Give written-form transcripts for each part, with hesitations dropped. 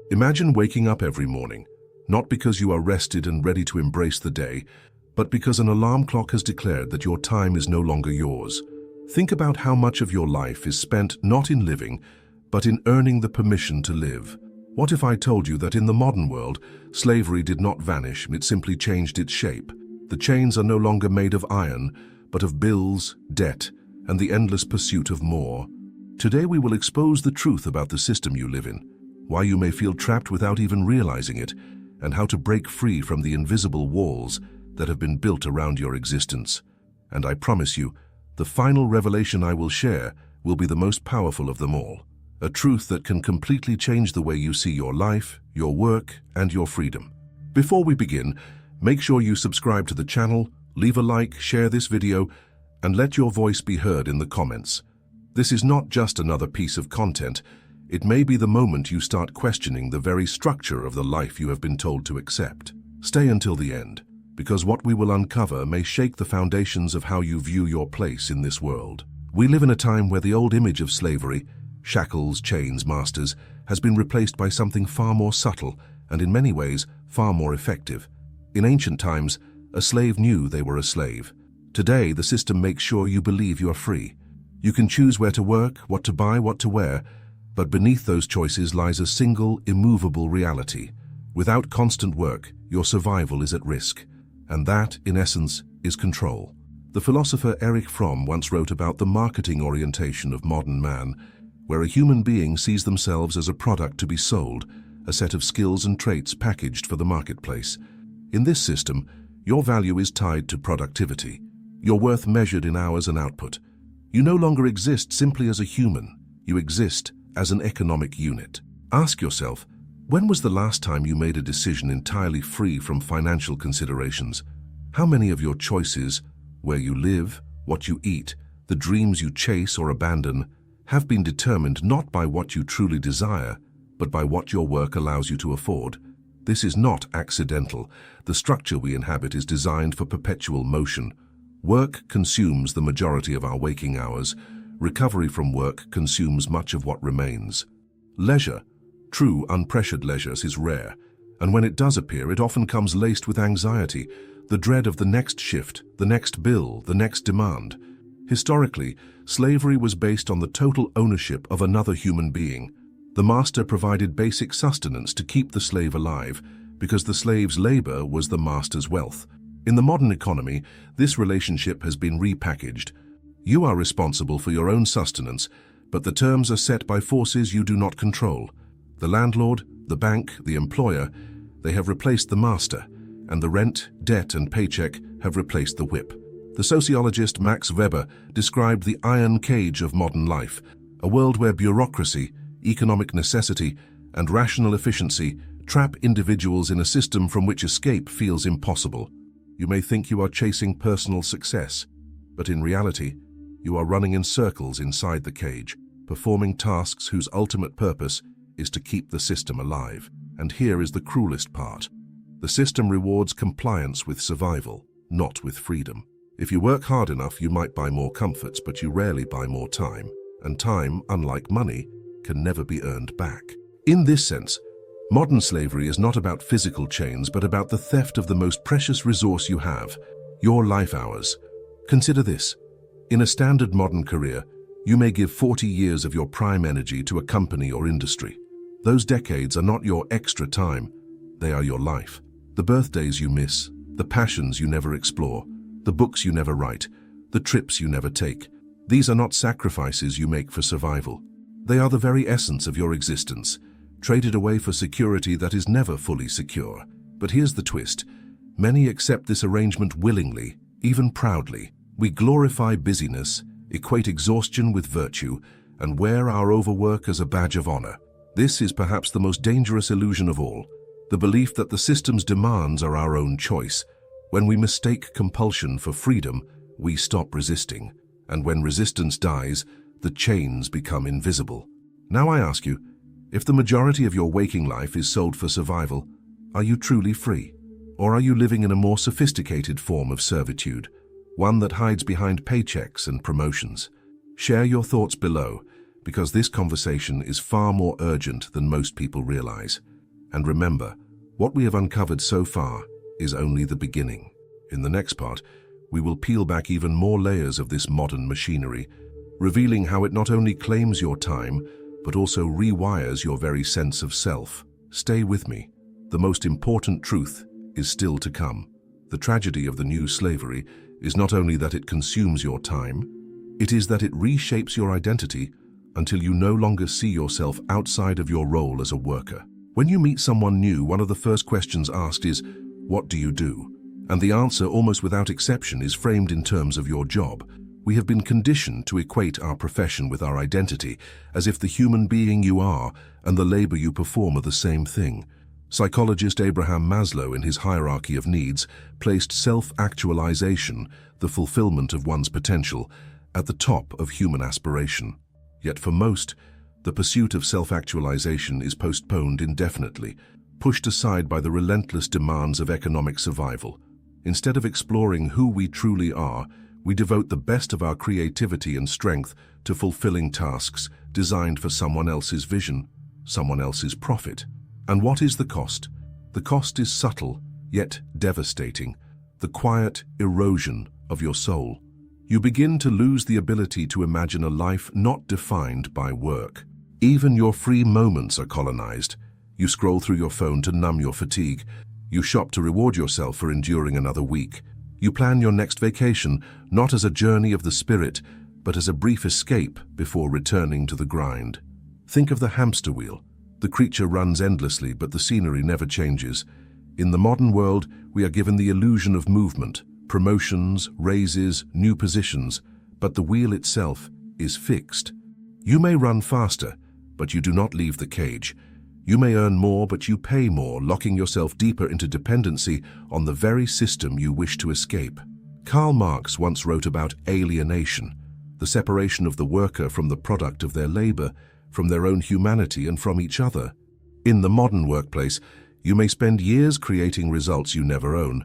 Imagine waking up every morning, not because you are rested and ready to embrace the day, but because an alarm clock has declared that your time is no longer yours. Think about how much of your life is spent not in living, but in earning the permission to live. What if I told you that in the modern world, slavery did not vanish, it simply changed its shape? The chains are no longer made of iron, but of bills, debt, and the endless pursuit of more. Today we will expose the truth about the system you live in, why you may feel trapped without even realizing it, and how to break free from the invisible walls that have been built around your existence. And I promise you, the final revelation I will share will be the most powerful of them all. A truth that can completely change the way you see your life, your work, and your freedom. Before we begin, make sure you subscribe to the channel, leave a like, share this video, and let your voice be heard in the comments. This is not just another piece of content. It may be the moment you start questioning the very structure of the life you have been told to accept. Stay until the end, because what we will uncover may shake the foundations of how you view your place in this world. We live in a time where the old image of slavery, shackles, chains, masters, has been replaced by something far more subtle and in many ways far more effective. In ancient times, a slave knew they were a slave. Today, the system makes sure you believe you are free. You can choose where to work, what to buy, what to wear, but beneath those choices lies a single, immovable reality. Without constant work, your survival is at risk, and that, in essence, is control. The philosopher Erich Fromm once wrote about the marketing orientation of modern man, where a human being sees themselves as a product to be sold, a set of skills and traits packaged for the marketplace. In this system, your value is tied to productivity, your worth measured in hours and output. You no longer exist simply as a human, you exist as an economic unit. Ask yourself, when was the last time you made a decision entirely free from financial considerations? How many of your choices, where you live, what you eat, the dreams you chase or abandon, have been determined not by what you truly desire, but by what your work allows you to afford? This is not accidental. The structure we inhabit is designed for perpetual motion. Work consumes the majority of our waking hours. Recovery from work consumes much of what remains. Leisure, true unpressured leisure, is rare, and when it does appear, it often comes laced with anxiety, the dread of the next shift, the next bill, the next demand. Historically, slavery was based on the total ownership of another human being. The master provided basic sustenance to keep the slave alive, because the slave's labor was the master's wealth. In the modern economy, this relationship has been repackaged. You are responsible for your own sustenance, but the terms are set by forces you do not control. The landlord, the bank, the employer, they have replaced the master, and the rent, debt, and paycheck have replaced the whip. The sociologist Max Weber described the iron cage of modern life, a world where bureaucracy, economic necessity, and rational efficiency trap individuals in a system from which escape feels impossible. You may think you are chasing personal success, but in reality, you are running in circles inside the cage, performing tasks whose ultimate purpose is to keep the system alive. And here is the cruelest part. The system rewards compliance with survival, not with freedom. If you work hard enough, you might buy more comforts, but you rarely buy more time. And time, unlike money, can never be earned back. In this sense, modern slavery is not about physical chains, but about the theft of the most precious resource you have, your life hours. Consider this. In a standard modern career, you may give 40 years of your prime energy to a company or industry. Those decades are not your extra time, they are your life. The birthdays you miss, the passions you never explore, the books you never write, the trips you never take. These are not sacrifices you make for survival. They are the very essence of your existence, traded away for security that is never fully secure. But here's the twist. Many accept this arrangement willingly, even proudly. We glorify busyness, equate exhaustion with virtue, and wear our overwork as a badge of honor. This is perhaps the most dangerous illusion of all, the belief that the system's demands are our own choice. When we mistake compulsion for freedom, we stop resisting, and when resistance dies, the chains become invisible. Now I ask you, if the majority of your waking life is sold for survival, are you truly free? Or are you living in a more sophisticated form of servitude, one that hides behind paychecks and promotions? Share your thoughts below, because this conversation is far more urgent than most people realize. And remember, what we have uncovered so far is only the beginning. In the next part, we will peel back even more layers of this modern machinery, revealing how it not only claims your time, but also rewires your very sense of self. Stay with me. The most important truth is still to come. The tragedy of the new slavery is not only that it consumes your time, it is that it reshapes your identity until you no longer see yourself outside of your role as a worker. When you meet someone new, one of the first questions asked is, "What do you do?" And the answer, almost without exception, is framed in terms of your job. We have been conditioned to equate our profession with our identity, as if the human being you are and the labor you perform are the same thing. Psychologist Abraham Maslow, in his hierarchy of needs, placed self-actualization, the fulfillment of one's potential, at the top of human aspiration. Yet for most, the pursuit of self-actualization is postponed indefinitely, pushed aside by the relentless demands of economic survival. Instead of exploring who we truly are, we devote the best of our creativity and strength to fulfilling tasks designed for someone else's vision, someone else's profit. And what is the cost? The cost is subtle, yet devastating, the quiet erosion of your soul. You begin to lose the ability to imagine a life not defined by work. Even your free moments are colonized. You scroll through your phone to numb your fatigue. You shop to reward yourself for enduring another week. You plan your next vacation not as a journey of the spirit, but as a brief escape before returning to the grind. Think of the hamster wheel. The creature runs endlessly, but the scenery never changes. In the modern world, we are given the illusion of movement, promotions, raises, new positions, but the wheel itself is fixed. You may run faster, but you do not leave the cage. You may earn more, but you pay more, locking yourself deeper into dependency on the very system you wish to escape. Karl Marx once wrote about alienation, the separation of the worker from the product of their labor, from their own humanity and from each other. In the modern workplace, you may spend years creating results you never own,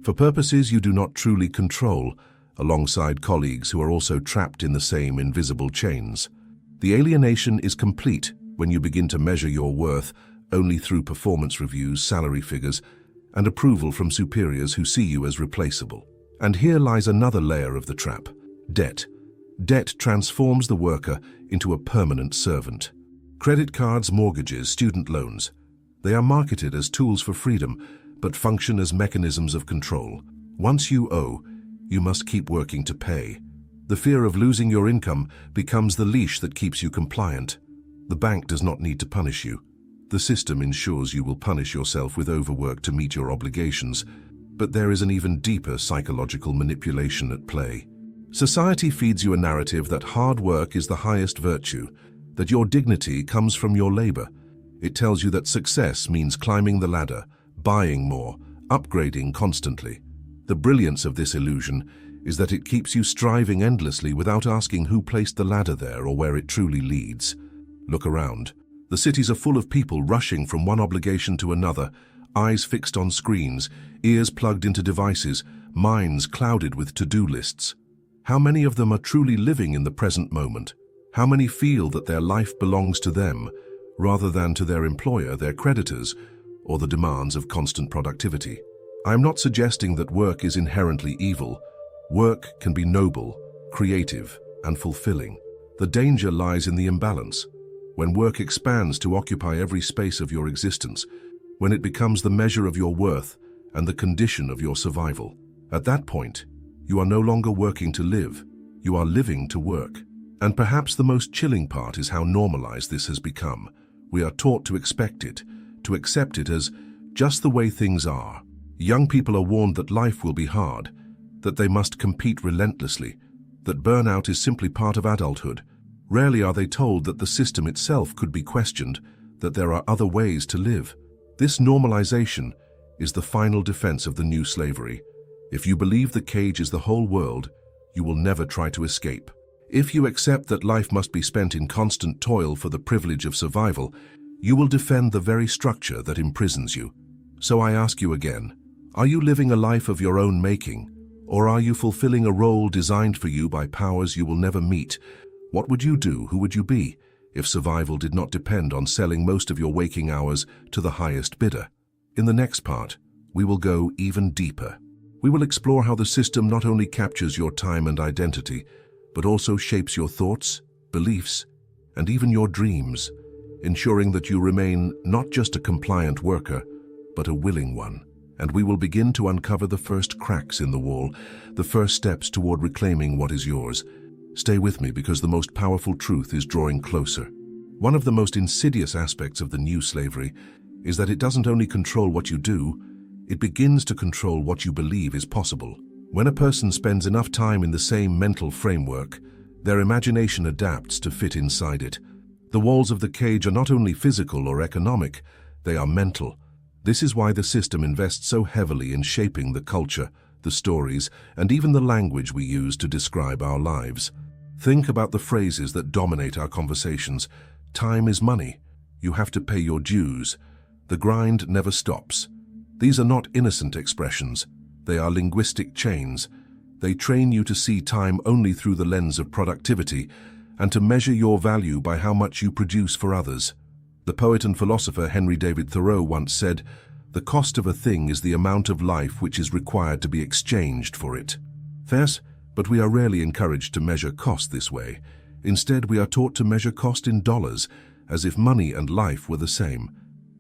for purposes you do not truly control, alongside colleagues who are also trapped in the same invisible chains. The alienation is complete when you begin to measure your worth only through performance reviews, salary figures, and approval from superiors who see you as replaceable. And here lies another layer of the trap: debt. Debt transforms the worker into a permanent servant. Credit cards, mortgages, student loans. They are marketed as tools for freedom, but function as mechanisms of control. Once you owe, you must keep working to pay. The fear of losing your income becomes the leash that keeps you compliant. The bank does not need to punish you. The system ensures you will punish yourself with overwork to meet your obligations, but there is an even deeper psychological manipulation at play. Society feeds you a narrative that hard work is the highest virtue, that your dignity comes from your labor. It tells you that success means climbing the ladder, buying more, upgrading constantly. The brilliance of this illusion is that it keeps you striving endlessly without asking who placed the ladder there or where it truly leads. Look around. The cities are full of people rushing from one obligation to another, eyes fixed on screens, ears plugged into devices, minds clouded with to-do lists. How many of them are truly living in the present moment? How many feel that their life belongs to them, rather than to their employer, their creditors, or the demands of constant productivity? I am not suggesting that work is inherently evil. Work can be noble, creative, and fulfilling. The danger lies in the imbalance. When work expands to occupy every space of your existence, when it becomes the measure of your worth and the condition of your survival, at that point, you are no longer working to live, you are living to work. And perhaps the most chilling part is how normalized this has become. We are taught to expect it, to accept it as just the way things are. Young people are warned that life will be hard, that they must compete relentlessly, that burnout is simply part of adulthood. Rarely are they told that the system itself could be questioned, that there are other ways to live. This normalization is the final defense of the new slavery. If you believe the cage is the whole world, you will never try to escape. If you accept that life must be spent in constant toil for the privilege of survival, you will defend the very structure that imprisons you. So I ask you again, are you living a life of your own making, or are you fulfilling a role designed for you by powers you will never meet? What would you do? Who would you be? if survival did not depend on selling most of your waking hours to the highest bidder. In the next part, we will go even deeper. We will explore how the system not only captures your time and identity, but also shapes your thoughts, beliefs, and even your dreams, ensuring that you remain not just a compliant worker, but a willing one. And we will begin to uncover the first cracks in the wall, the first steps toward reclaiming what is yours. Stay with me because the most powerful truth is drawing closer. One of the most insidious aspects of the new slavery is that it doesn't only control what you do, it begins to control what you believe is possible. When a person spends enough time in the same mental framework, their imagination adapts to fit inside it. The walls of the cage are not only physical or economic, they are mental. This is why the system invests so heavily in shaping the culture, the stories, and even the language we use to describe our lives. Think about the phrases that dominate our conversations. Time is money. You have to pay your dues. The grind never stops. These are not innocent expressions. They are linguistic chains. They train you to see time only through the lens of productivity and to measure your value by how much you produce for others. The poet and philosopher Henry David Thoreau once said, "The cost of a thing is the amount of life which is required to be exchanged for it." Yes, but we are rarely encouraged to measure cost this way. Instead, we are taught to measure cost in dollars, as if money and life were the same.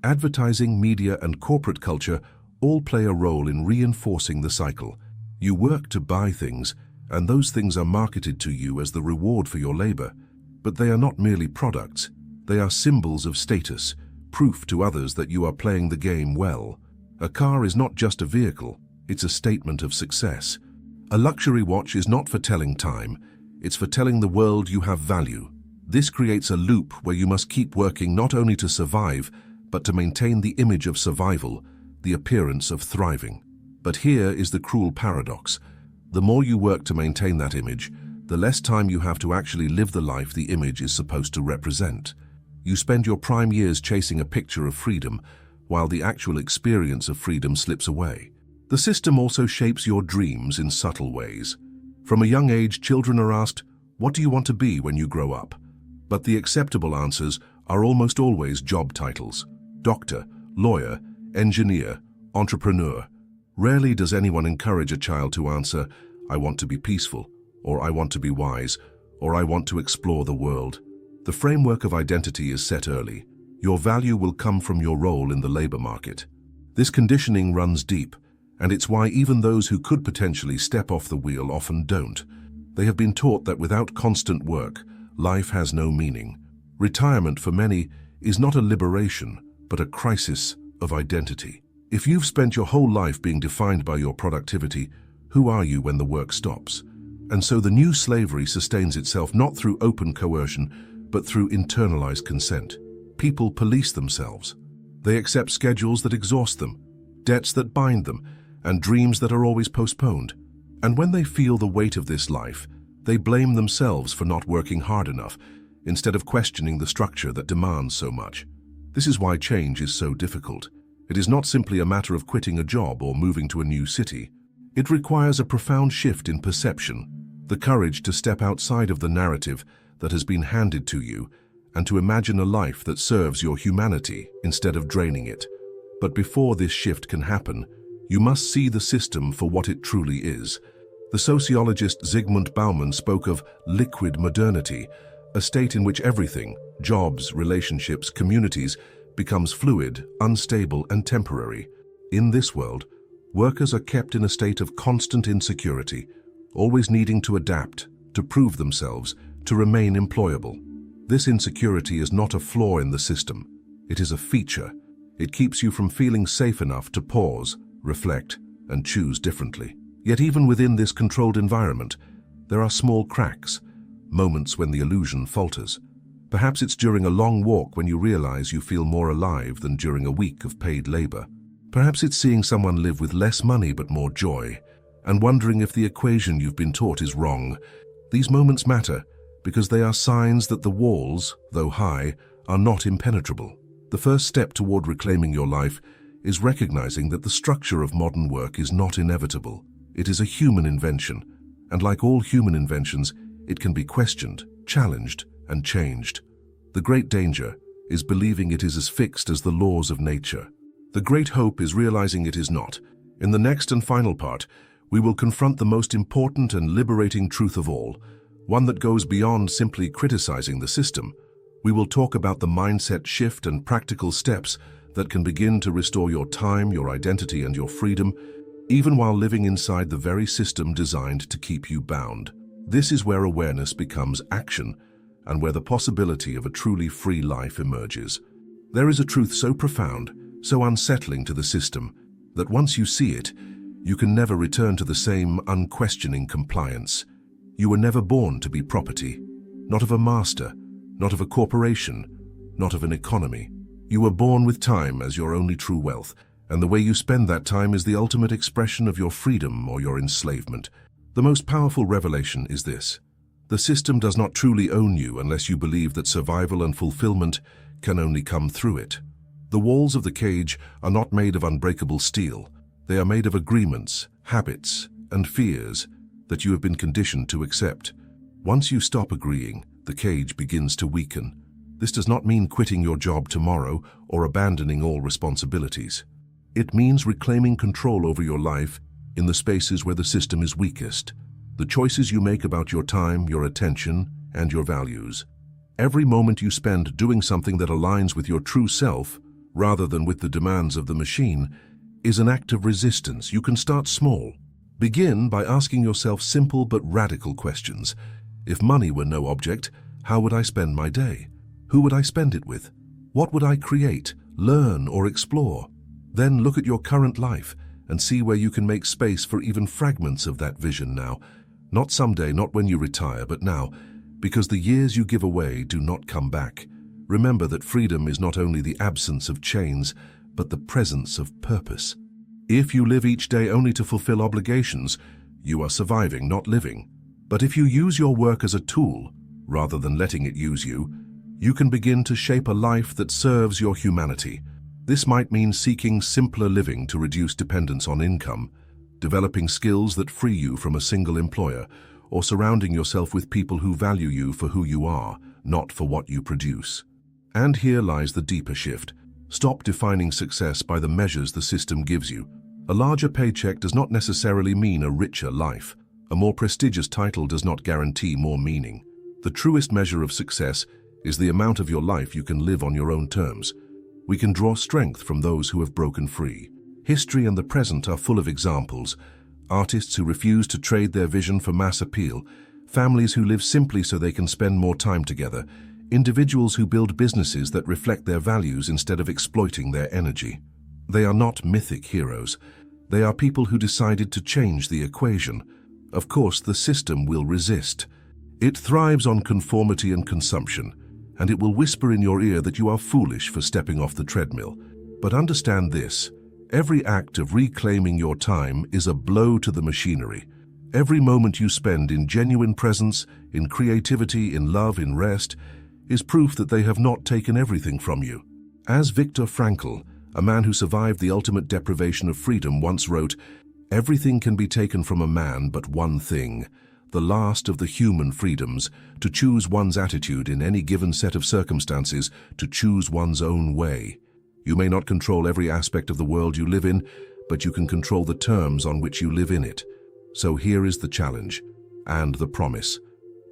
Advertising, media, and corporate culture all play a role in reinforcing the cycle. You work to buy things, and those things are marketed to you as the reward for your labor. But they are not merely products. They are symbols of status, proof to others that you are playing the game well. A car is not just a vehicle, it's a statement of success. A luxury watch is not for telling time, it's for telling the world you have value. This creates a loop where you must keep working not only to survive, but to maintain the image of survival, the appearance of thriving. But here is the cruel paradox. The more you work to maintain that image, the less time you have to actually live the life the image is supposed to represent. You spend your prime years chasing a picture of freedom, while the actual experience of freedom slips away. The system also shapes your dreams in subtle ways. From a young age, children are asked, "What do you want to be when you grow up?" But the acceptable answers are almost always job titles: doctor, lawyer, engineer, entrepreneur. Rarely does anyone encourage a child to answer, "I want to be peaceful," or "I want to be wise," or "I want to explore the world." The framework of identity is set early. Your value will come from your role in the labor market. This conditioning runs deep, and it's why even those who could potentially step off the wheel often don't. They have been taught that without constant work, life has no meaning. Retirement for many is not a liberation, but a crisis of identity. If you've spent your whole life being defined by your productivity, who are you when the work stops? And so the new slavery sustains itself not through open coercion, but through internalized consent. People police themselves. They accept schedules that exhaust them, debts that bind them, and dreams that are always postponed. And when they feel the weight of this life, they blame themselves for not working hard enough, instead of questioning the structure that demands so much. This is why change is so difficult. It is not simply a matter of quitting a job or moving to a new city. It requires a profound shift in perception, the courage to step outside of the narrative that has been handed to you, and to imagine a life that serves your humanity instead of draining it. But before this shift can happen, you must see the system for what it truly is. The sociologist Zygmunt Bauman spoke of liquid modernity, a state in which everything, jobs, relationships, communities, becomes fluid, unstable, and temporary. In this world, workers are kept in a state of constant insecurity, always needing to adapt, to prove themselves, to remain employable. This insecurity is not a flaw in the system. It is a feature. It keeps you from feeling safe enough to pause, reflect, and choose differently. Yet even within this controlled environment, there are small cracks, moments when the illusion falters. Perhaps it's during a long walk when you realize you feel more alive than during a week of paid labor. Perhaps it's seeing someone live with less money but more joy, and wondering if the equation you've been taught is wrong. These moments matter because they are signs that the walls, though high, are not impenetrable. The first step toward reclaiming your life is recognizing that the structure of modern work is not inevitable. It is a human invention, and like all human inventions, it can be questioned, challenged, and changed. The great danger is believing it is as fixed as the laws of nature. The great hope is realizing it is not. In the next and final part, we will confront the most important and liberating truth of all, one that goes beyond simply criticizing the system. We will talk about the mindset shift and practical steps that can begin to restore your time, your identity, and your freedom, even while living inside the very system designed to keep you bound. This is where awareness becomes action, and where the possibility of a truly free life emerges. There is a truth so profound, so unsettling to the system, that once you see it, you can never return to the same unquestioning compliance. You were never born to be property, not of a master, not of a corporation, not of an economy. You were born with time as your only true wealth, and the way you spend that time is the ultimate expression of your freedom or your enslavement. The most powerful revelation is this: the system does not truly own you unless you believe that survival and fulfillment can only come through it. The walls of the cage are not made of unbreakable steel. They are made of agreements, habits, and fears that you have been conditioned to accept. Once you stop agreeing, the cage begins to weaken. This does not mean quitting your job tomorrow or abandoning all responsibilities. It means reclaiming control over your life in the spaces where the system is weakest. The choices you make about your time, your attention, and your values. Every moment you spend doing something that aligns with your true self, rather than with the demands of the machine, is an act of resistance. You can start small. Begin by asking yourself simple but radical questions. If money were no object, how would I spend my day? Who would I spend it with? What would I create, learn, or explore? Then look at your current life and see where you can make space for even fragments of that vision now. Not someday, not when you retire, but now, because the years you give away do not come back. Remember that freedom is not only the absence of chains, but the presence of purpose. If you live each day only to fulfill obligations, you are surviving, not living. But if you use your work as a tool, rather than letting it use you, you can begin to shape a life that serves your humanity. This might mean seeking simpler living to reduce dependence on income, developing skills that free you from a single employer, or surrounding yourself with people who value you for who you are, not for what you produce. And here lies the deeper shift. Stop defining success by the measures the system gives you. A larger paycheck does not necessarily mean a richer life. A more prestigious title does not guarantee more meaning. The truest measure of success is the amount of your life you can live on your own terms. We can draw strength from those who have broken free. History and the present are full of examples. Artists who refuse to trade their vision for mass appeal, families who live simply so they can spend more time together, individuals who build businesses that reflect their values instead of exploiting their energy. They are not mythic heroes. They are people who decided to change the equation. Of course, the system will resist. It thrives on conformity and consumption, and it will whisper in your ear that you are foolish for stepping off the treadmill. But understand this: every act of reclaiming your time is a blow to the machinery. Every moment you spend in genuine presence, in creativity, in love, in rest, is proof that they have not taken everything from you. As Viktor Frankl, a man who survived the ultimate deprivation of freedom, once wrote, "Everything can be taken from a man but one thing, the last of the human freedoms, to choose one's attitude in any given set of circumstances, to choose one's own way." You may not control every aspect of the world you live in, but you can control the terms on which you live in it. So here is the challenge and the promise.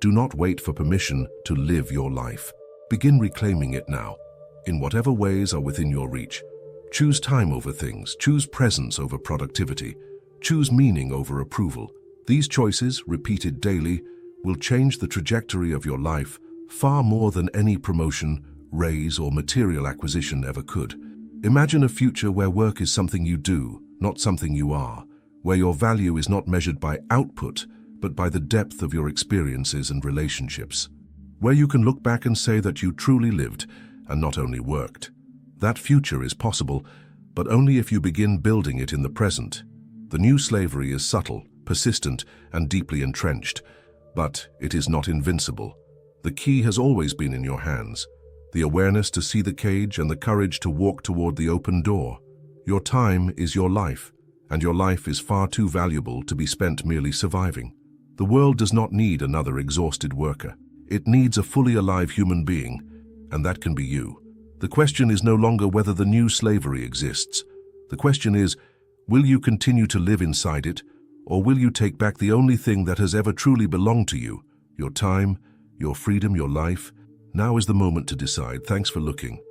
Do not wait for permission to live your life. Begin reclaiming it now, in whatever ways are within your reach. Choose time over things. Choose presence over productivity. Choose meaning over approval. These choices, repeated daily, will change the trajectory of your life far more than any promotion, raise, or material acquisition ever could. Imagine a future where work is something you do, not something you are, where your value is not measured by output, but by the depth of your experiences and relationships. Where you can look back and say that you truly lived and not only worked. That future is possible, but only if you begin building it in the present. The new slavery is subtle, persistent, and deeply entrenched, but it is not invincible. The key has always been in your hands. The awareness to see the cage and the courage to walk toward the open door. Your time is your life, and your life is far too valuable to be spent merely surviving. The world does not need another exhausted worker. It needs a fully alive human being, and that can be you. The question is no longer whether the new slavery exists. The question is, will you continue to live inside it, or will you take back the only thing that has ever truly belonged to you, your time, your freedom, your life? Now is the moment to decide. Thanks for looking.